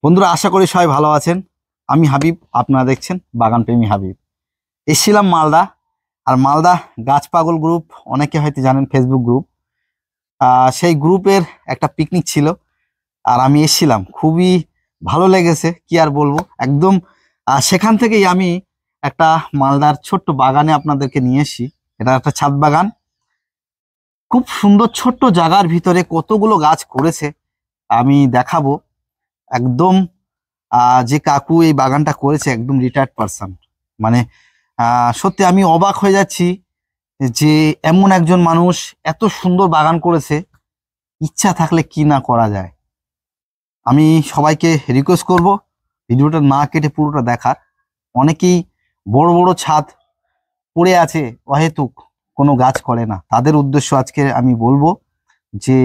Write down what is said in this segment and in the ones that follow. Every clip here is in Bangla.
বন্ধুরা, আশা করি সবাই ভালো আছেন। আমি হাবিব, আপনারা দেখছেন বাগান প্রেমী হাবিব। এসেছিলাম মালদা। আর মালদা গাছ পাগল গ্রুপ, অনেকে হয়তো জানেন, ফেসবুক গ্রুপ। সেই গ্রুপের একটা পিকনিক ছিল, আর আমি এসেছিলাম। খুবই ভালো লেগেছে, কি আর বলবো। একদম সেখান থেকেই আমি একটা মালদার ছোট্ট বাগানে আপনাদেরকে নিয়ে এসেছি। এটা একটা ছাদ বাগান, খুব সুন্দর। ছোট্ট জায়গার ভিতরে কতগুলো গাছ করেছে আমি দেখাবো। একদম যে কাকু এই বাগানটা করেছে একদম রিটায়ার্ড পারসন। মানে সত্যি আমি অবাক হয়ে যাচ্ছি যে এমন একজন মানুষ এত সুন্দর বাগান করেছে। ইচ্ছা থাকলে কি না করা যায়। আমি সবাইকে রিকোয়েস্ট করব ভিডিওটা না কেটে পুরোটা দেখার। অনেকেই বড় বড় ছাদ পড়ে আছে, অহেতুক কোনো গাছ করে না। তাদের উদ্দেশ্য আজকে আমি বলবো যে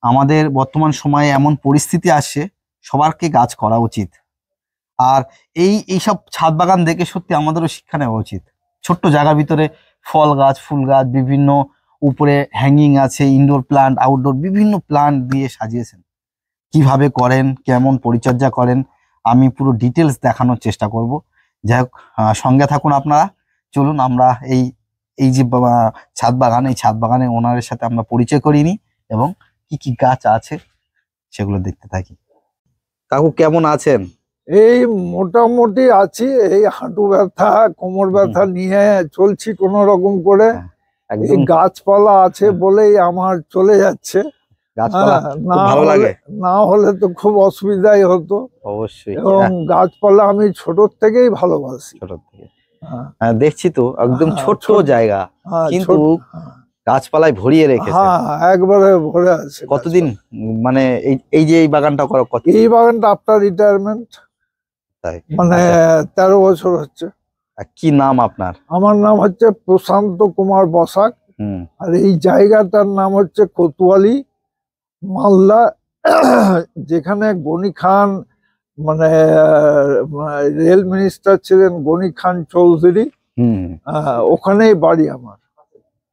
আমাদের বর্তমান সময়ে এমন পরিস্থিতি আসছে, সবারকে গাছ করা উচিত। আর এইসব ছাদ বাগান দেখে সত্যি আমাদেরও শিক্ষা নেওয়া উচিত। ছোট্ট জায়গার ভিতরে ফল গাছ, ফুল গাছ, বিভিন্ন উপরে হ্যাঙ্গিং আছে, ইনডোর প্লান্ট, আউটডোর বিভিন্ন প্লান্ট দিয়ে সাজিয়েছেন। কিভাবে করেন, কেমন পরিচর্যা করেন, আমি পুরো ডিটেলস দেখানোর চেষ্টা করব। যাই হোক, সঙ্গে থাকুন আপনারা। চলুন আমরা এই যে ছাদ বাগান, এই ছাদ বাগানের ওনারের সাথে আমরা পরিচয় করিয়ে নিই এবং কি কি গাছ আছে সেগুলো দেখতে থাকি। কাকু কেমন আছেন? এই মোটামুটি আছি। এই হাঁটু ব্যথা, কোমর ব্যথা নিয়ে চলছি কোন রকম করে। এই গাছপালা আছে বলেই আমার চলে যাচ্ছে। না হলে তো খুব অসুবিধাই হতো। অবশ্যই। এবং গাছপালা আমি ছোট থেকেই ভালোবাসি। ছোট থেকে দেখছি তো একদম ছোট্ট জায়গা, কিন্তু গাছপালায় ভরিয়ে রেখেছে। একবারে ভরে আছে। কতদিন মানে এই যে এই বাগানটা করা? এই বাগানটা আফটার রিটায়ারমেন্ট, মানে 13 বছর হচ্ছে। কি নাম আপনার? আমার নাম হচ্ছে প্রশান্ত কুমার বসাক। আর এই জায়গাটার নাম হচ্ছে কোতোয়ালি, মালদা। যেখানে গনি খান, মানে রেল মিনিস্টার ছিলেন গনি খান চৌধুরী, ওখানেই বাড়ি আমার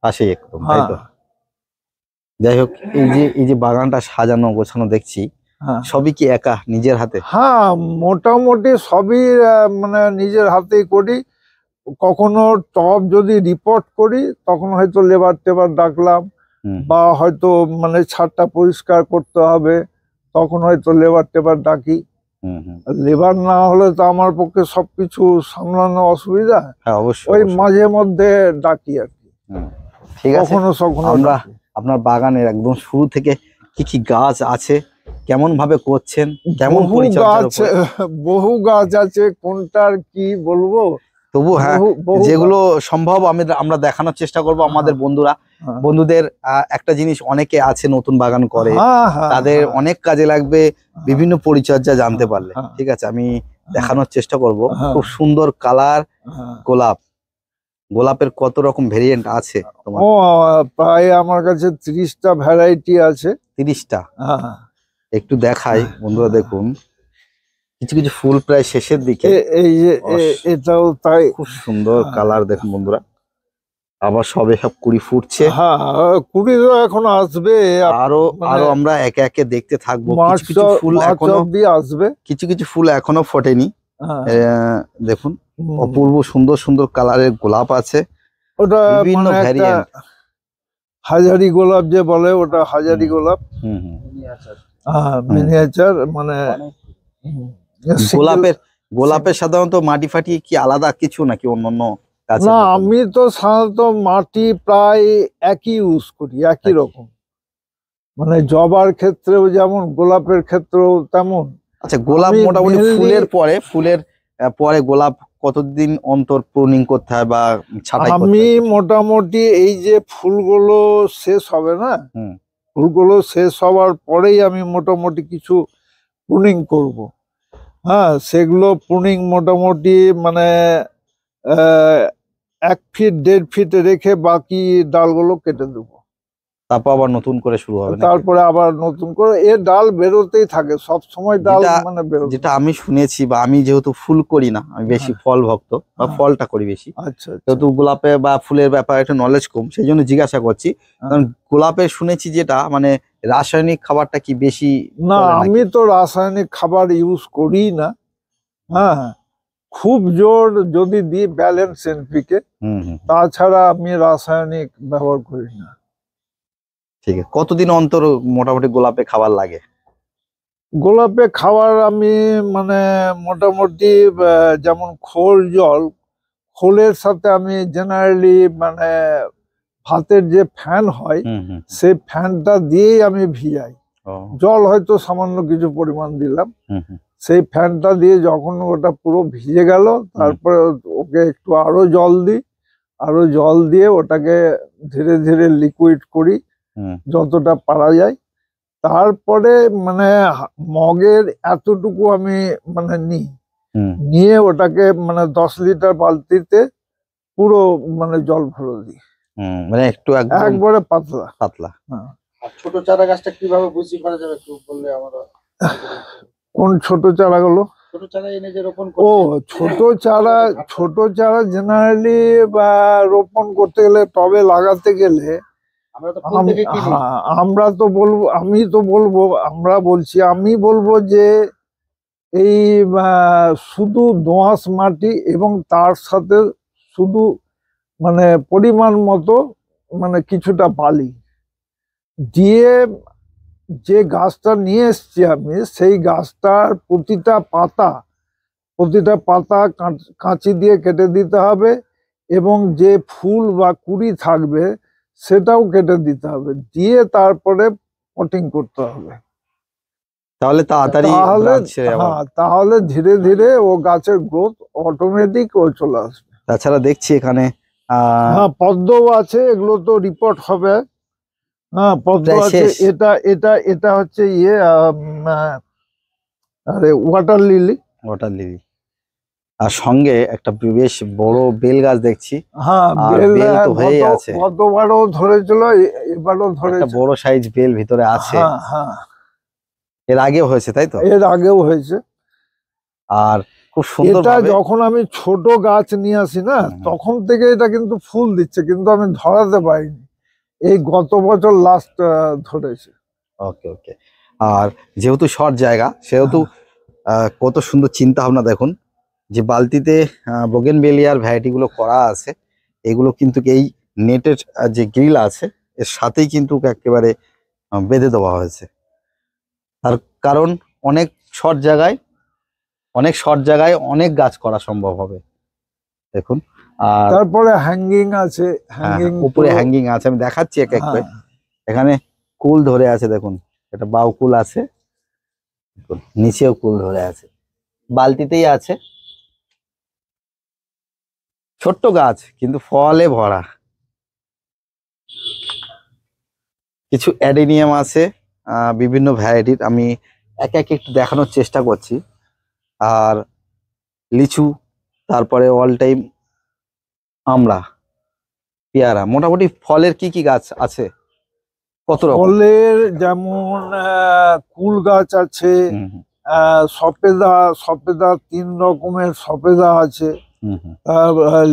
পাশে একদম। যাই হোক, এই যে বাগানটা সাজানো গোছানো দেখছি, সবই কি একা নিজের হাতে? হ্যাঁ, মোটামুটি সবই মানে নিজের হাতেই করি। কখনো টব যদি রিপোর্ট করি তখন হয়তো লেবার টেবার ডাকলাম, বা হয়তো মানে ছাদটা পরিষ্কার করতে হবে তখন হয়তো লেবার টেবার ডাকি। লেবার না হলে তো আমার পক্ষে সবকিছু সামলানো অসুবিধা। ওই মাঝে মধ্যে ডাকি আর কি। ঠিক আছে, আমরা আপনার বাগানের একদম শুরু থেকে কি কি গাছ আছে, কেমন ভাবে করছেন, কেমন বহু গাছ আছে, কোনটার কি বলবো। তবু হ্যাঁ, যেগুলো সম্ভব আমরা দেখানোর চেষ্টা করব। আমাদের বন্ধুদের একটা জিনিস, অনেকে আছে নতুন বাগান করে, তাদের অনেক কাজে লাগবে বিভিন্ন পরিচর্যা জানতে পারলে। ঠিক আছে, আমি দেখানোর চেষ্টা করব। খুব সুন্দর কালার গোলাপের কত রকম ভেরিয়েন্ট আছে তোমার? প্রায় আমার কাছে 30টা ভ্যারাইটি আছে। 30টা? একটু দেখাই বন্ধুরা, দেখুন কিছু কিছু ফুল প্রায় শেষের দিকে। এই যে এটাও তাই, খুব সুন্দর কালার দেখুন বন্ধুরা। আবার সবে সব কুড়ি ফুটছে। কুড়ি তো এখনো আসবে, আরো আমরা একে একে দেখতে থাকবো। কিছু কিছু ফুল এখনো আসবে, কিছু কিছু ফুল এখনো ফোটেনি। দেখুন অপূর্ব সুন্দর সুন্দর কালারের গোলাপ আছে। ওটা বিভিন্ন ভ্যারিয়েন্ট, হাজারি গোলাপ যে বলে, ওটা হাজারি গোলাপ। মিনিয়েচার মানে গোলাপের সাধারণত মাটি ফাটি কি আলাদা কিছু নাকি অন্যান্য? না, আমি তো সাধারণত মাটি প্রায় একই ইউজ করি, একই রকম। মানে জবার ক্ষেত্রেও যেমন, গোলাপের ক্ষেত্রেও তেমন। আচ্ছা, গোলাপ মোটামুটি ফুলের পরে গোলাপ কতদিন অন্তর প্রুনিং করতে হয় বা ছাঁটাই করতে হয়? আমি মোটামুটি এই যে ফুলগুলো শেষ হবে না, ফুলগুলো শেষ হওয়ার পরেই আমি মোটামুটি কিছু প্রুনিং করব। সেগুলো প্রুনিং মোটামুটি মানে 1 ফিট 1.5 ফিট রেখে বাকি ডালগুলো কেটে দেবো। তারপর আবার নতুন করে শুরু হবে? তারপরে আবার নতুন করে এর ডাল বেরোতেই থাকে সব সময়। ডাল মানে যেটা আমি শুনেছি, বা আমি যেহেতু ফুল করি না, আমি বেশি ফল ভক্ত, বা ফলটা করি বেশি। আচ্ছা, যেহেতু গোলাপে বা ফুলের ব্যাপারে একটু নলেজ কম, সেই জন্য জিজ্ঞাসা করছি। কারণ গোলাপে শুনেছি যেটা মানে রাসায়নিক খাবারটা কি বেশি না, চলে নাকি? আমি তো রাসায়নিক খাবার ইউজ করি না। হ্যাঁ, খুব জোর যদি দিই ব্যালেন্স এনপিকে, তাছাড়া আমি রাসায়নিক ব্যবহার করি না। ঠিক আছে, কতদিন অন্তর মোটামুটি গোলাপে খাবার লাগে? গোলাপে খাবার আমি মানে মোটামুটি যেমন খোল জল, খোলের সাথে আমি জেনারেলি মানে ভাতের যে ফ্যান হয় সেই ফ্যানটা দিয়েই আমি ভিজাই। জল হয়তো সামান্য কিছু পরিমাণ দিলাম, সেই ফ্যানটা দিয়ে যখন ওটা পুরো ভিজে গেল, তারপরে ওকে একটু আরো জল দিই, আরো জল দিয়ে ওটাকে ধীরে ধীরে লিকুইড করি যতটা পারা যায়। তারপরে মানে মগের এতটুকু আমি মানে নিয়ে ওটাকে মানে 10 লিটার বালতিতে পুরো মানে জল ভরে দিই, মানে একটু একবারে পাতলা পাতলা। ছোট চারা গাছটা কিভাবে বুঝি করা যাবে একটু বললে আমরা। কোন ছোট চারাগুলো? ছোট চারা এনে যে রোপণ ও ছোট চারা জেনারেলি বা রোপণ করতে গেলে, টবে লাগাতে গেলে আমরা তো বলবো, আমি বলবো যে এই শুধু দোআঁশ মাটি এবং তার সাথে শুধু মানে পরিমাণ মতো মানে কিছুটা বালি দিয়ে যে গাছটা নিয়ে এসছি আমি, সেই গাছটার প্রতিটা পাতা কাঁচি দিয়ে কেটে দিতে হবে, এবং যে ফুল বা কুড়ি থাকবে সেটাও কেটে দিতে হবে, দিয়ে তারপরে পটিং করতে হবে। তাহলে তাড়াতাড়ি তাহলে ধীরে ধীরে ও গাছের গ্রোথ অটোমেটিক ও চলে আসবে। তাছাড়া দেখছি এখানে পদ্মও আছে, এগুলো তো রিপোর্ট হবে। হ্যাঁ, পদ্ম আছে। এটা হচ্ছে আরে ওয়াটার লিলি। আর সঙ্গে একটা বেশ বড় বেল গাছ দেখছি। হ্যাঁ, বেল হয়ে আছে, গতবারও ধরেছিল, এবারও ধরেছে। বড় সাইজ বেল ভিতরে আছে। হ্যাঁ, এর আগেও হয়েছে, তাই তো? এর আগেও হয়েছে। আর খুব সুন্দর। এটা যখন আমি ছোট গাছ নিয়ে আসি না, তখন থেকে এটা কিন্তু ফুল দিচ্ছে, কিন্তু আমি ধরাতে পারিনি। এই গত বছর লাস্ট ধরেছে। ওকে ওকে। আর যেহেতু শর্ট জায়গা, সেহেতু কত সুন্দর চিন্তা ভাবনা দেখুন, যে বালতিতে বোগেনভেলিয়ার ভ্যারাইটি গুলো করা আছে, এগুলো কিন্তু এই নেটের যে গ্রিল আছে এর সাথেই কিন্তু একেবারে বেঁধে দেওয়া হয়েছে। তার কারণ অনেক শর্ট জায়গায় অনেক গাছ করা সম্ভব হবে। দেখুন, আর তারপরে হ্যাঙ্গিং আছে, উপরে হ্যাঙ্গিং আছে, আমি দেখাচ্ছি এক এক করে। এখানে কুল ধরে আছে, দেখুন এটা বাউ কুল আছে, নিচেও কুল ধরে আছে, বালতিতেই আছে। ছোট্ট গাছ কিন্তু ফলে ভরা। কিছু অ্যাডেনিয়াম আছে বিভিন্ন ভ্যারাইটির, আমি এক এক একটু দেখানোর চেষ্টা করছি। আর লিচু, তারপরে অল টাইম আমরা, পেয়ারা, মোটামুটি ফলের কি কি গাছ আছে? কত রকম? ফলের যেমন কুল গাছ আছে, সফেদা 3 রকমের সফেদা আছে।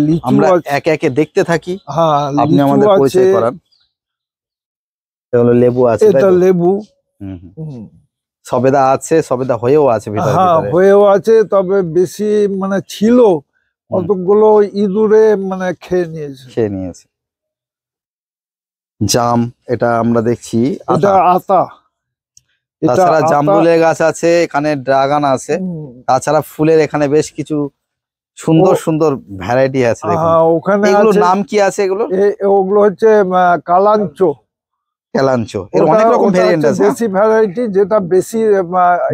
লিচু একে একে দেখতে থাকি। হ্যাঁ, আপনি আমাদের পরিচয় করান। লেবু আছে, এটা লেবু। সবেদা আছে, সবেদা হয়েও আছে ভিতরে। হয়েও আছে, তবে বেশি মানে ছিল, কতগুলো ইঁদুরে মানে খেয়ে নিয়েছে। জাম, এটা আমরা দেখছি, এটা আতা। তাছাড়া জামরুলের গাছ আছে, এখানে ড্রাগন আছে। তাছাড়া ফুলের এখানে বেশ কিছু সুন্দর সুন্দর ভ্যারাইটি আছে। ওখানে এগুলোর নাম কি আছে? ওগুলো হচ্ছে কালাঞ্চো। এর অনেক রকম ভ্যারিয়েন্ট আছে। দেশি ভ্যারাইটি, যেটা বেশি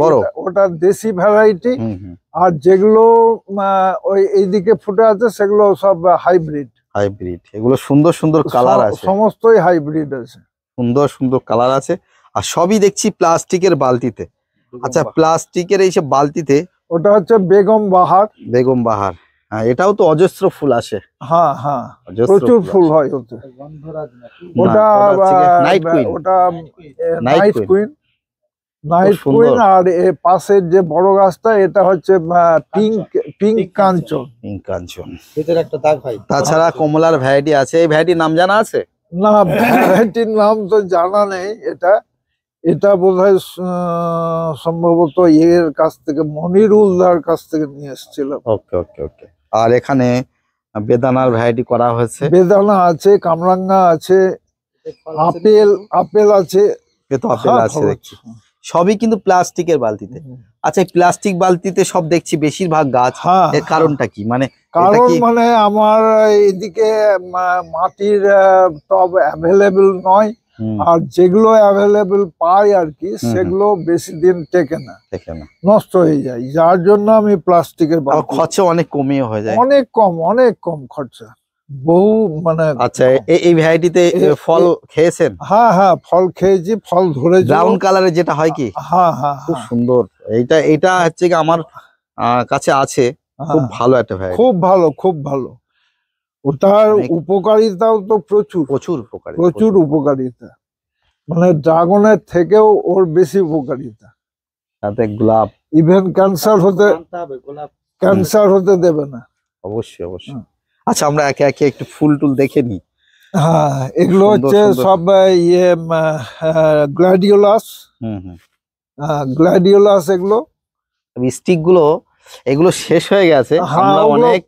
বড়, ওটা দেশি ভ্যারাইটি। আর যেগুলো ওই এইদিকে ফুটে আছে সেগুলো সব হাইব্রিড। এগুলো সুন্দর সুন্দর কালার আছে, সমস্তই হাইব্রিড আছে, সুন্দর সুন্দর কালার আছে। আর সবই দেখছি প্লাস্টিকের বালতিতে। আচ্ছা, প্লাস্টিকের এইসব বালতিতে, ওটা হচ্ছে বেগম বাহার। হ্যাঁ, এটাও তো অজস্র ফুল আসে। হ্যাঁ, প্রচুর ফুল হয় ওতে। ওটা নাইট কুইন। আর পাশের যে বড় গাছটা, এটা হচ্ছে পিঙ্ক কাঞ্চন। ভিতরে একটা দাগ হয়। তাছাড়া কমলার ভ্যারাইটি আছে, এই ভ্যারাইটির নাম জানা আছে? না, ভ্যারাইটির নাম তো জানা নেই। এটা এটা বোধহয় সম্ভবত এর কাছ থেকে মনিরুলদার কাছ থেকে নিয়ে এসেছিলাম। ওকে ওকে ওকে। আর এখানে বেদানার ভ্যারাইটি করা হয়েছে, বেদানা আছে, কামরাঙ্গা আছে, আপেল আছে। এ তো আপেল আছে দেখছি, সবই কিন্তু প্লাস্টিকের বালতিতে। আচ্ছা, এই প্লাস্টিক বালতিতে সব দেখছি বেশিরভাগ গাছ, হ্যাঁ, এর কারণটা কি? মানে কারণ মানে আমার এদিকে মাটির টব অ্যাভেলেবল নয়, আর যেগুলো অ্যাভেলেবল পাই আর কি সেগুলো বেশি দিন টেকে না, নষ্ট হয়ে যায়, যার জন্য আমি প্লাস্টিকের খরচা অনেক কমিয়ে হয়ে যায়, অনেক কম খরচা, বহু মানে। আচ্ছা, এই ভ্যারাইটিতে ফল খেয়েছেন? হ্যাঁ হ্যাঁ, ফল খেয়েছি, ফল ধরেছি। ব্রাউন কালারের যেটা হয় কি? হ্যাঁ হ্যাঁ, খুব সুন্দর। এটা হচ্ছে কি আমার কাছে আছে, খুব ভালো একটা ভ্যারাইটি, খুব ভালো, খুব ভালো। ওটার উপকারিতাও তো প্রচুর উপকারিতা, মানে ড্রাগনের থেকেও ওর বেশি উপকারিতা। তাতে গোলাপ, ইভেন ক্যান্সার হতে দেবে না। অবশ্যই। আচ্ছা, আমরা একে একে একটু ফুল টুল দেখে নিই। হ্যাঁ, এগুলো হচ্ছে সব গ্ল্যাডিওলাস। এগুলো স্টিক গুলো, এগুলো শেষ হয়ে গেছে, আমরা অনেক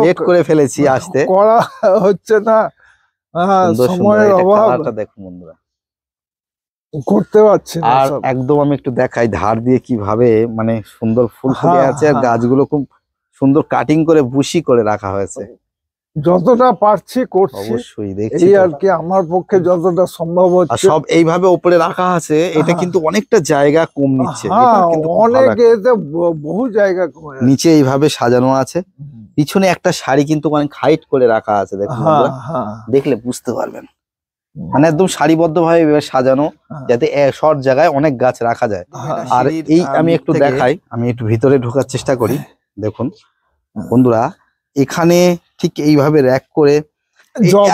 লেট করে ফেলেছি আসতে, করা হচ্ছে না, সময়ের অভাব। দেখুন বন্ধুরা, করতে পারছি না। আর একদম আমি একটু দেখাই ধার দিয়ে কিভাবে মানে সুন্দর ফুল ফুটে আছে, আর গাছগুলো খুব সুন্দর কাটিং করে বুশি করে রাখা হয়েছে। যতটা পারছি করছি, অবশ্যই দেখছি আর কি, আমার পক্ষে যতটা সম্ভব হচ্ছে। সব এইভাবে উপরে রাখা আছে, এটা কিন্তু অনেকটা জায়গা কম নিচ্ছে, অনেক এতে বহু জায়গা কমে। নিচে এইভাবে সাজানো আছে, পিছনে একটা শাড়ি কিন্তু অনেক হাইট করে রাখা আছে, দেখুন দেখলে বুঝতে পারবেন, মানে একদম সারিবদ্ধ ভাবে সাজানো, যাতে শর্ট জায়গায় অনেক গাছ রাখা যায়। আর এই আমি একটু দেখাই, আমি একটু ভিতরে ঢোকার চেষ্টা করি। দেখুন বন্ধুরা, এখানে ঠিক এইভাবে র‍্যাক করে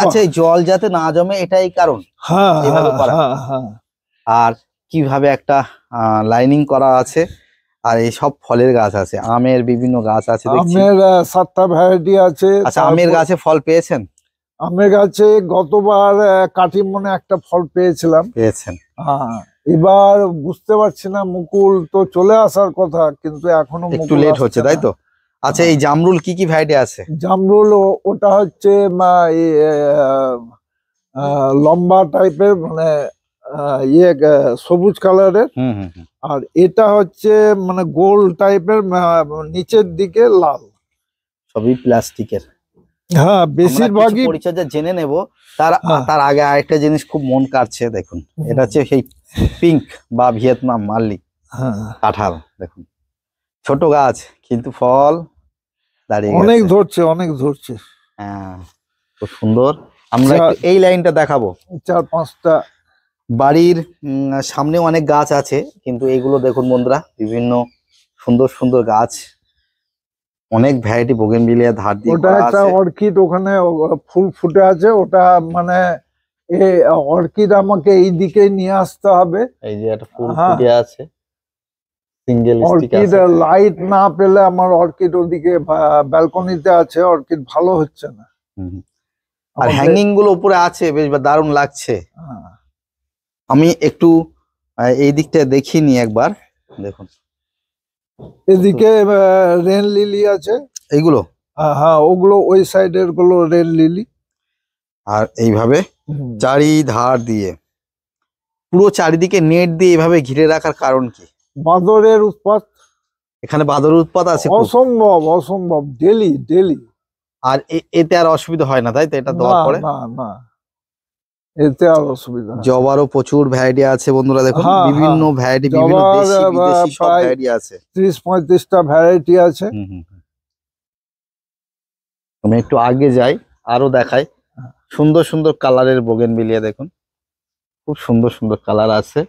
আছে, জল যাতে না জমে, এটাই কারণ এইভাবে করা। আর কিভাবে একটা লাইনিং করা আছে, আর এই সব ফলের গাছ আছে, আমের বিভিন্ন গাছ আছে, আমের 7টা ভ্যারাইটি আছে। আচ্ছা, আমের গাছে ফল পেয়েছেন? আমের গাছে গতবার কাটিমনে একটা ফল পেয়েছিলাম। এবার বুঝতে পারছি না, মুকুল তো চলে আসার কথা, কিন্তু এখনো একটু লেট হচ্ছে, তাই তো? আচ্ছা, এই জামরুল কি কি ভ্যারাইটি আছে? জামরুল ওটা হচ্ছে লম্বা টাইপের, মানে সবুজ কালারের, আর এটা হচ্ছে মানে গোল টাইপের, নিচের দিকে লাল, সবই প্লাস্টিকের। হ্যাঁ, বেশিরভাগই পরিচর্যা জেনে নেব। তার আগে আরেকটা জিনিস খুব মন কাটছে, দেখুন এটা হচ্ছে সেই পিঙ্ক বা ভিয়েতনাম মাল্লি কাঁঠাল। দেখুন ছোট গাছ, কিন্তু ফল দাঁড়িয়ে অনেক ধরছে। হ্যাঁ, খুব সুন্দর। আমরা এই লাইনটা দেখাবো, 4-5টা বাড়ির সামনে অনেক গাছ আছে, কিন্তু এগুলো দেখুন বন্ধুরা, বিভিন্ন সুন্দর সুন্দর গাছ, অনেক ভ্যারাইটি বোগেনভিলিয়া ধার দিয়ে। ওটা একটা অর্কিড, ওখানে ফুল ফুটে আছে, ওটা মানে অর্কিড আমাকে এই দিকে নিয়ে আসতে হবে। এই যে একটা ফুল ফুটে আছে, সিঙ্গেল স্টিক অর্কিড লাইট না পেলে আমার অর্কিড ওদিকে ব্যালকনিতে আছে, অর্কিড ভালো হচ্ছে না। আর হ্যাঙ্গিং গুলো উপরে আছে, বেশ দারুণ লাগছে। আমি একটু এই দিকটা দেখিয়ে নি একবার, দেখুন এদিকে রেন লিলি আছে, এইগুলো হ্যাঁ, ওগুলো ওই সাইডের গুলো রেন লিলি। আর এইভাবে চারিধার দিয়ে, পুরো চারিদিকে নেট দিয়ে এইভাবে ঘিরে রাখার কারণ কি? বাঁদরের উৎপাত, এখানে বাঁদরের উৎপাত আছে অসম্ভব, ডেলি। আর এতে আর অসুবিধা হয় না, তাই তো? এটা দেওয়ার পরে না, এতে আর অসুবিধা। জবারও প্রচুর ভ্যারাইটি আছে বন্ধুরা, দেখুন বিভিন্ন ভ্যারাইটি, বিভিন্ন দেশি বিদেশি সব ভ্যারাইটি আছে, 30-35টা ভ্যারাইটি আছে। আমি একটু আগে যাই, আরো দেখাই। সুন্দর সুন্দর কালারের বোগেনভিলিয়া, দেখুন খুব সুন্দর সুন্দর কালার আছে।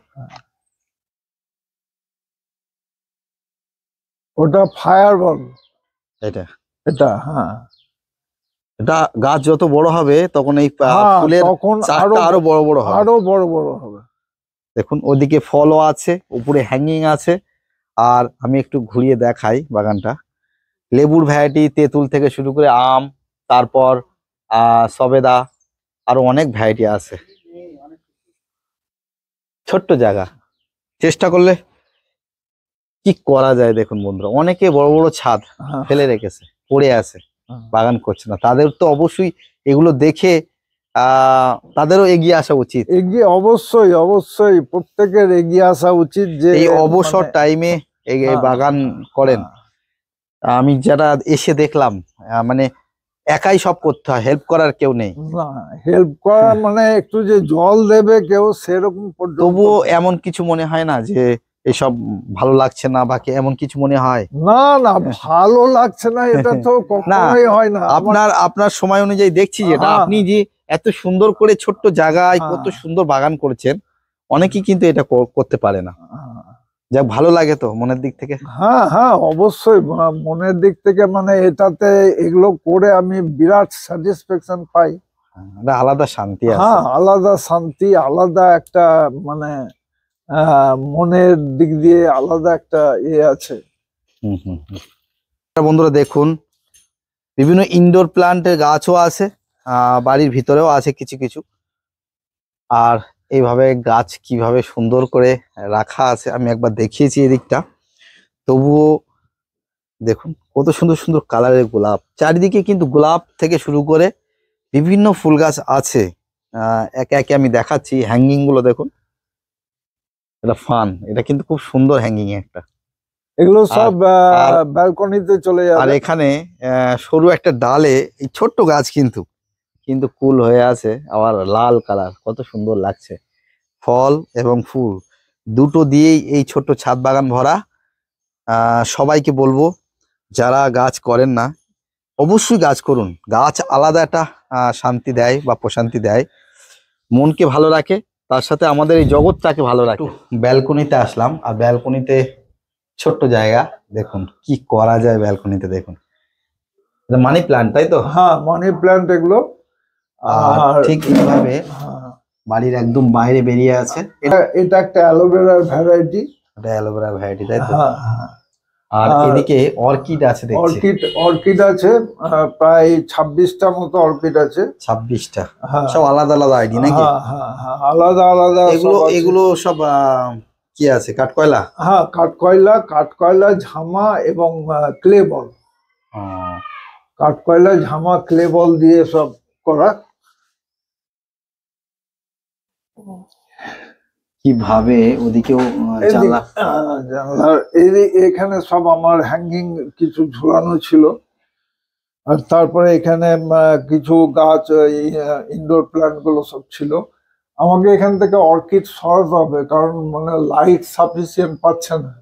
ওটা ফায়ারবল, এটা হ্যাঁ, এটা গাছ যত বড় হবে তখন এই ফুলের চাকটা আরো বড় বড় হবে। দেখুন ওদিকে ফলও আছে, উপরে হ্যাঙ্গিং আছে। আর আমি একটু ঘুরিয়ে দেখাই বাগানটা। লেবুর ভ্যারাইটি, তেঁতুল থেকে শুরু করে আম, তারপর সবেদা, আরো অনেক ভ্যারাইটি আছে। ছোট্ট জায়গা, চেষ্টা করলে কি করা যায় দেখুন বন্ধুরা, অনেকে বড় বড় ছাদ হ্যাঁ, ফেলে রেখেছে, পড়ে আছে, হ্যাঁ। বাগান করছে না। তাদের তো অবশ্যই এগুলো দেখে তাদেরও এগিয়ে আসা উচিত। এগিয়ে অবশ্যই অবশ্যই প্রত্যেকের এগিয়ে আসা উচিত যে এই অবসর টাইমে এই হ্যাঁ, বাগান করেন। আমি যারা এসে দেখলাম মানে একাই সব করতে হয়, হেল্প করার কেউ নেই। না, হেল্প করা মানে একটু যে জল দেবে কেউ সেরকম পর্যন্ত তবুও এমন কিছু মনে হয় না যে এসব ভালো লাগছে না বা এমন কিছু মনে হয়? না না, ভালো লাগছে না এটা তো কখনোই হয় না। আপনার সময় অনুযায়ী দেখছি যেটা হ্যাঁ। আপনি যে এত সুন্দর করে ছোট্ট জায়গায় হ্যাঁ। কত সুন্দর বাগান করেছেন, অনেকেই কিন্তু এটা করতে পারে না। হ্যাঁ। যাক, ভালো লাগে তো মনের দিক থেকে। হ্যাঁ হ্যাঁ, অবশ্যই মনের দিক থেকে মানে এটাতে এগুলো করে আমি বিরাট স্যাটিসফ্যাকশন পাই। একটা আলাদা শান্তি আছে। হ্যাঁ, আলাদা শান্তি, আলাদা একটা মানে মনের দিক দিয়ে আলাদা একটা আছে। বন্ধুরা দেখুন, বিভিন্ন ইনডোর প্লান্টের গাছও আছে, বাড়ির ভিতরেও আছে কিছু কিছু। আর এইভাবে গাছ কিভাবে সুন্দর করে রাখা আছে আমি একবার দেখিয়েছি এদিকটা, তবুও দেখুন কত সুন্দর সুন্দর কালারের গোলাপ। চারিদিকে কিন্তু গোলাপ থেকে শুরু করে বিভিন্ন ফুল গাছ আছে। একে একে আমি দেখাচ্ছি। হ্যাঙ্গিং গুলো দেখুন, এটা এটা কিন্তু খুব সুন্দর হ্যাঙ্গিং একটা। এগুলো সব ব্যালকনিতে চলে আর যাবে। এখানে সরু একটা ডালে এই ছোট্ট গাছ কিন্তু কিন্তু কুল হয়ে আছে, আবার লাল কালার, কত সুন্দর লাগছে। ফল এবং ফুল দুটো দিয়েই এই ছোট্ট ছাদ বাগান ভরা। সবাইকে বলবো যারা গাছ করেন না, অবশ্যই গাছ করুন। গাছ আলাদা একটা শান্তি দেয় বা প্রশান্তি দেয়, মনকে ভালো রাখে, তার সাথে আমাদের এই জগৎটাকে ভালো রাখে। ব্যালকনিতে আসলাম, আর ব্যালকনিতে ছোট্ট জায়গা, দেখুন কি করা যায় ব্যালকনিতে। দেখুন মানি প্ল্যান্ট, তাই তো? হ্যাঁ, মানি প্ল্যান্ট এগুলো। আর ঠিক এইভাবে বাড়ির একদম বাইরে বেরিয়ে আছে। এটা একটা অ্যালোভেরার ভ্যারাইটি। এটা অ্যালোভেরা ভ্যারাইটি, তাই তো? হ্যাঁ। আর এদিকে অর্কিড আছে দেখছি। অর্কিড আছে, প্রায় 26টা মতো অর্কিড আছে। 26টা? সব আলাদা আলাদা আইডি নাকি? হ্যাঁ, আলাদা আলাদা। এগুলো সব কি আছে? কাঠকয়লা? হ্যাঁ, কাঠকয়লা, ঝামা এবং ক্লে বল। কাঠকয়লা, ঝামা, ক্লে বল দিয়ে সব করা। কিভাবে ওদিকেও জানলার এখানে সব আমার হ্যাঙ্গিং কিছু ঝুলানো ছিল। আর তারপরে এখানে কিছু গাছ, ইনডোর প্ল্যান্ট গুলো সব ছিল। আমাকে এখান থেকে অর্কিড সরাতে হবে, কারণ মানে লাইট সাফিসিয়েন্ট পাচ্ছে না।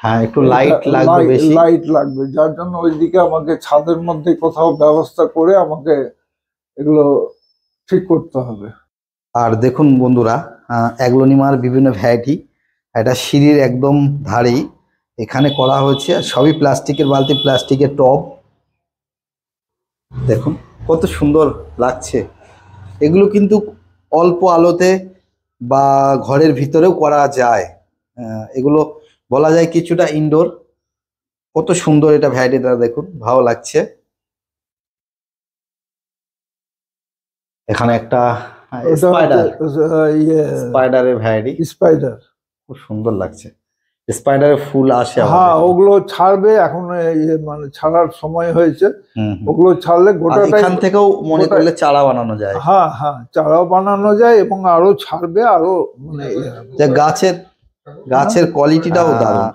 হ্যাঁ, একটু লাইট লাগবে, বেশি লাইট লাগবে, যার জন্য ওইদিকে আমাকে ছাদের মধ্যে কোথাও ব্যবস্থা করে আমাকে এগুলো ঠিক করতে হবে। আর দেখুন বন্ধুরা, অ্যাগ্লোনিমার বিভিন্ন ভ্যারাইটি, এটা সিঁড়ির একদম ধারেই এখানে করা হয়েছে। সবই প্লাস্টিকের বালতি, প্লাস্টিকের টব। দেখুন কত সুন্দর লাগছে। এগুলো কিন্তু অল্প আলোতে বা ঘরের ভিতরেও করা যায়। এগুলো বলা যায় কিছুটা ইনডোর। কত সুন্দর এটা ভ্যারাইটিটা, দেখুন ভালো লাগছে। এখানে একটা স্পাইডারের ভ্যারাইটি, স্পাইডার খুব সুন্দর লাগছে। স্পাইডারের ফুল আসে। হ্যাঁ, ওগুলো ছাড়বে এখন, মানে ছাড়ার সময় হয়েছে। ওগুলো ছাড়লে গোটাটাই এখান থেকেও মনে করলে চারা বানানো যায়। হ্যাঁ হ্যাঁ, চারাও বানানো যায় এবং আরো ছাড়বে, আরো মানে যে গাছের কোয়ালিটিটাও দারুণ।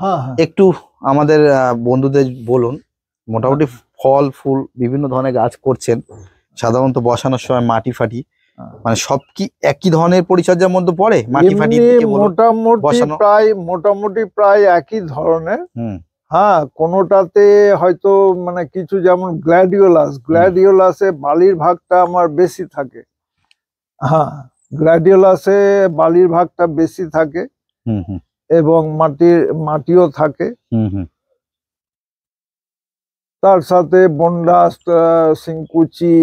একটু আমাদের বন্ধুদের বলুন, মোটামুটি ফল ফুল বিভিন্ন ধরনের গাছ করছেন, সাধারণত বসানোর সময় মাটি ফাটি মানে সব কি একই ধরনের পরিচর্যার মধ্যে পড়ে? মাটি ফাটি মোটামুটি প্রায় একই ধরনের। হ্যাঁ, কোনোটাতে হয়তো মানে কিছু, যেমন গ্ল্যাডিওলাসে বালির ভাগটা আমার বেশি থাকে। হ্যাঁ, গ্ল্যাডিওলাসে বালির ভাগটা বেশি থাকে এবং মাটিও থাকে। তার সাথে বন্ডাস, সিংকুচি,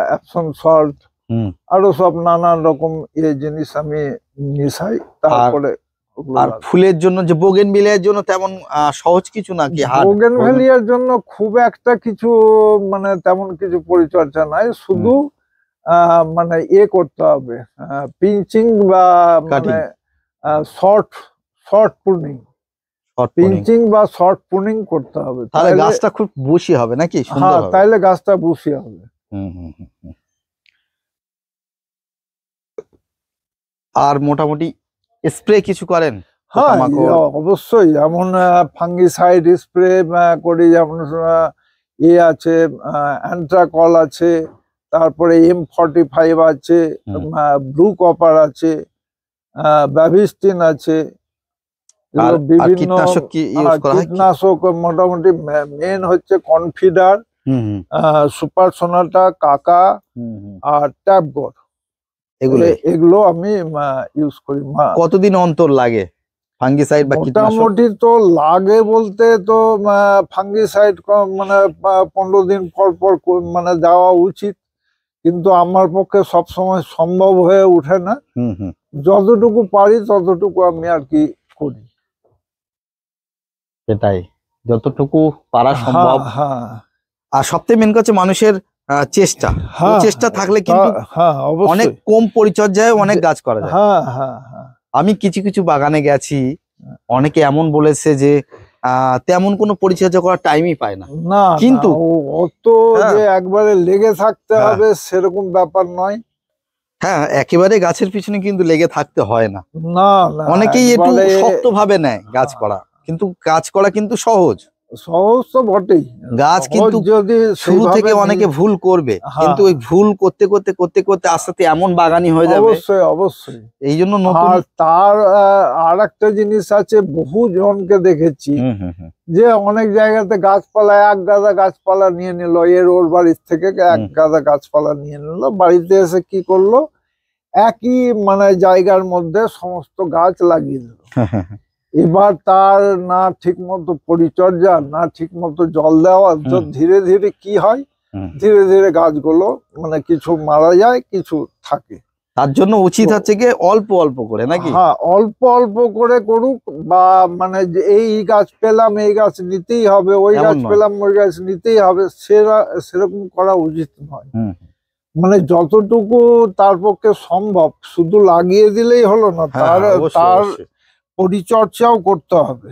অ্যাপসন সল্ট, আরো সব নানান রকম জিনিস আমি মিশাই। তারপরে আর ফুলের জন্য যে বোগেনভিলিয়ার জন্য তেমন সহজ কিছু নাকি? বোগেনভিলিয়ার জন্য খুব একটা কিছু মানে তেমন কিছু পরিচর্যা নাই, শুধু মানে করতে হবে, পিঞ্চিং বা মানে short short pruning, Short pruning। Pinching বা শর্ট প্রুনিং করতে হবে, তাহলে গাছটা খুব বুশি হবে নাকি, সুন্দর হ্যাঁ হবে। তাইলে গাছটা বুশি হবে। হুম। আর মোটামুটি স্প্রে কিছু করেন? হ্যাঁ পোকামাকড়? অবশ্যই, যেমন ফাঙ্গিসাইড স্প্রে করি, যেমন আছে অ্যান্ট্রাকল আছে, তারপরে M45 আছে, ব্লু কপার আছে, ব্যাভিস্টিন আছে, আর বিভিন্ন কীটনাশক কি ইউজ করা হয়? কীটনাশক মোটামুটি মেন হচ্ছে কনফিডার, সুপার সোনাটা, কাকা আর ট্যাপগড়, এগুলো আমি ইউজ করি। কতদিন অন্তর লাগে ফাঙ্গিসাইড বা কীটনাশক? মোটামুটি তো লাগে বলতে তো ফাঙ্গিসাইড মানে 15 দিন পর পর মানে দেওয়া উচিত, কিন্তু আমার পক্ষে সবসময় সম্ভব হয়ে ওঠে না। যতটুকু পারি ততটুকু আমি আর কি করি। সেটাই, যতটুকু পারা সম্ভব। হ্যাঁ, আর সবথেকে মেন কথা মানুষের চেষ্টা, চেষ্টা থাকলে কিন্তু অনেক কম পরিচর্যায় অনেক গাছ করা যায়। আমি কিছু কিছু বাগানে গেছি, অনেকে এমন বলেছে যে তেমন কোনো পরিচর্যা করার টাইমই পায় না। কিন্তু অত যে একবারে লেগে থাকতে হবে সেরকম ব্যাপার নয়। হ্যাঁ, একেবারে গাছের পিছনে কিন্তু লেগে থাকতে হয় না। অনেকেই একটু শক্ত ভাবে নেয় গাছ করা, কিন্তু গাছ করা কিন্তু সহজ তো বটেই। গাছ কিন্তু যদি শুরু থেকে অনেকে ভুল করবে, কিন্তু ওই ভুল করতে করতে করতে করতে আস্তে আস্তে এমন বাগানি হয়ে যাবে। অবশ্যই এই জন্য তার আর একটা জিনিস আছে, বহু জনকে দেখেছি যে অনেক জায়গাতে গাছপালা, এক গাদা গাছপালা নিয়ে নিল, ওর বাড়ির থেকে এক গাদা গাছপালা নিয়ে নিল, বাড়িতে এসে কি করলো, একই মানে জায়গার মধ্যে সমস্ত গাছ লাগিয়ে দিল। এবার তার না ঠিক মতো পরিচর্যা, না ঠিক মতো জল দেওয়া, তো ধীরে ধীরে কি হয়, ধীরে ধীরে গাছগুলো মানে কিছু মারা যায়, কিছু থাকে। তার জন্য উচিত হচ্ছে কি অল্প অল্প করে নাকি? হ্যাঁ, অল্প অল্প করে করুক, বা মানে এই গাছ পেলাম এই গাছ নিতেই হবে, ওই গাছ পেলাম ওই গাছ নিতেই হবে, সেরকম করা উচিত নয়। মানে যতটুকু তার পক্ষে সম্ভব, শুধু লাগিয়ে দিলেই হলো না, তার পরিচর্যাও করতে হবে।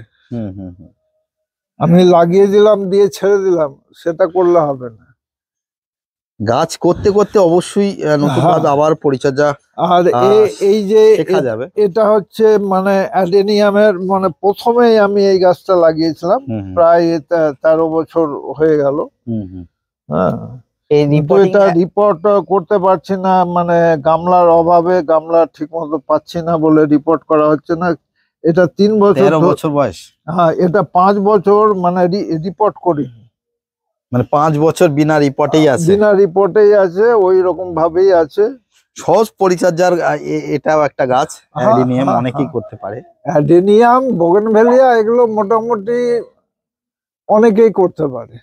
আমি লাগিয়ে দিলাম দিয়ে ছেড়ে দিলাম, সেটা করলে হবে না। গাছ করতে করতে অবশ্যই নতুন ভাবে আবার পরিচর্যা। আর এই যে এটা হচ্ছে মানে অ্যাডেনিয়ামের, মানে প্রথমেই আমি এই গাছটা লাগিয়েছিলাম, প্রায় 13 বছর হয়ে গেল। হ্যাঁ, এটা রিপোর্ট করতে পারছি না, মানে গামলার অভাবে, গামলা ঠিক মতো পাচ্ছি না বলে রিপোর্ট করা হচ্ছে না। এটা 3 বছর বয়স। হ্যাঁ, এটা 5 বছর মানে রিপোর্ট করিনি, মানে 5 বছর বিনা রিপোর্টেই আছে। বিনা রিপোর্টেই আছে, ওই রকম ভাবেই আছে। সহজ পরিচর্যার এটাও একটা গাছ, অ্যাডেনিয়াম অনেকেই করতে পারে। অ্যাডেনিয়াম, বোগেনভেলিয়া এগুলো মোটামুটি অনেকেই করতে পারে।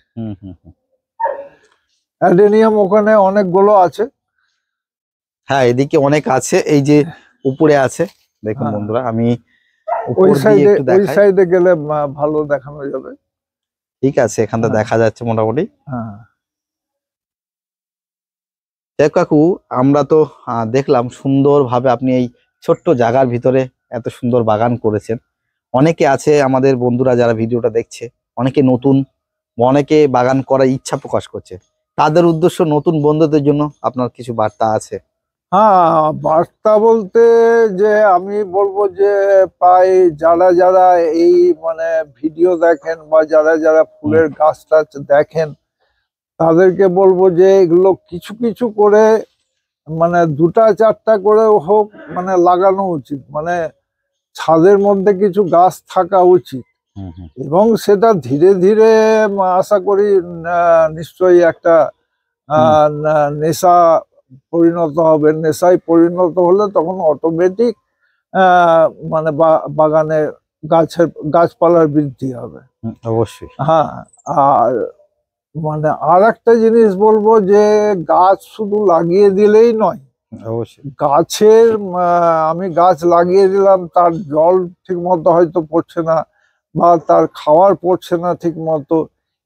অ্যাডেনিয়াম ওখানে অনেকগুলো আছে। হ্যাঁ, এদিকে অনেক আছে, এই যে উপরে আছে দেখুন বন্ধুরা, আমি ওই সাইডে গেলে ভালো দেখানো যাবে। ঠিক আছে, এখানটা দেখা যাচ্ছে মোটামুটি। কাকু, আমরা তো দেখলাম সুন্দরভাবে আপনি এই ছোট্ট জায়গার ভিতরে এত সুন্দর বাগান করেছেন। অনেকে আছে আমাদের বন্ধুরা যারা ভিডিওটা দেখছে, অনেকে নতুন, অনেকে বাগান করার ইচ্ছা প্রকাশ করছে, তাদের উদ্দেশ্য, নতুন বন্ধুদের জন্য আপনার কিছু বার্তা আছে? হ্যাঁ, বার্তা বলতে যে আমি বলবো যে প্রায় যারা যারা এই মানে ভিডিও দেখেন বা যারা যারা ফুলের গাছ টাছ দেখেন, তাদেরকে বলবো যে এগুলো কিছু কিছু করে, মানে 2টা 4টা করে হোক মানে লাগানো উচিত, মানে ছাদের মধ্যে কিছু গাছ থাকা উচিত, এবং সেটা ধীরে ধীরে আশা করি নিশ্চয়ই একটা নেশা পরিণত হবে। নেশায় পরিণত হলে তখন অটোমেটিক মানে বাগানে গাছপালার বৃদ্ধি হবে। অবশ্যই। হ্যাঁ, আর মানে আর একটা জিনিস বলবো যে গাছ শুধু লাগিয়ে দিলেই নয়, অবশ্যই গাছের আমি গাছ লাগিয়ে দিলাম, তার জল ঠিক মতো হয়তো পড়ছে না, বা তার খাবার পড়ছে না ঠিক মতো,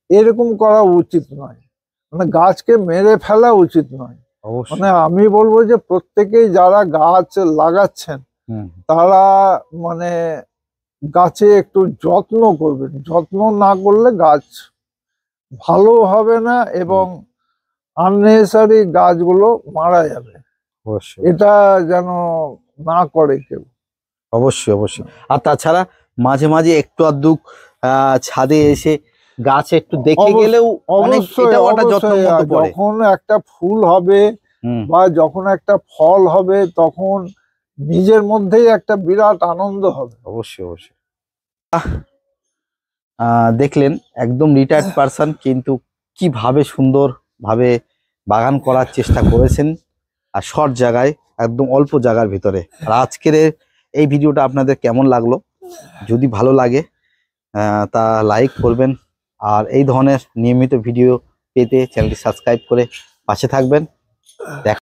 এরকম করা উচিত নয়। মানে গাছকে মেরে ফেলা উচিত নয়। মানে আমি বলবো যে প্রত্যেকেই যারা গাছ লাগাচ্ছেন হুম। তারা মানে গাছে একটু যত্ন করবেন, যত্ন না করলে গাছ ভালো হবে না এবং আননেসারি গাছগুলো মারা যাবে, অবশ্যই এটা যেন না করে কেউ। অবশ্যই অবশ্যই। আর তাছাড়া মাঝে মাঝে একটু আধটু ছাদে এসে গাছ একটু দেখে অবশ্য- গেলেও অনেক, অবশ্যই এটাও একটা যত্নের অবশ্যই, মধ্যে পড়ে। যখন একটা ফুল হবে হুম। বা যখন একটা ফল হবে তখন নিজের মধ্যেই একটা বিরাট আনন্দ হবে। অবশ্যই অবশ্যই। দেখলেন একদম রিটায়ার্ড পারসন, কিন্তু কিভাবে সুন্দরভাবে বাগান করার চেষ্টা করেছেন, আর শর্ট জায়গায়, একদম অল্প জায়গার ভিতরে। আর আজকের এই ভিডিওটা আপনাদের কেমন লাগলো? যদি ভালো লাগে তা লাইক করবেন, আর এই ধরনের নিয়মিত ভিডিও পেতে চ্যানেলটি সাবস্ক্রাইব করে পাশে থাকবেন।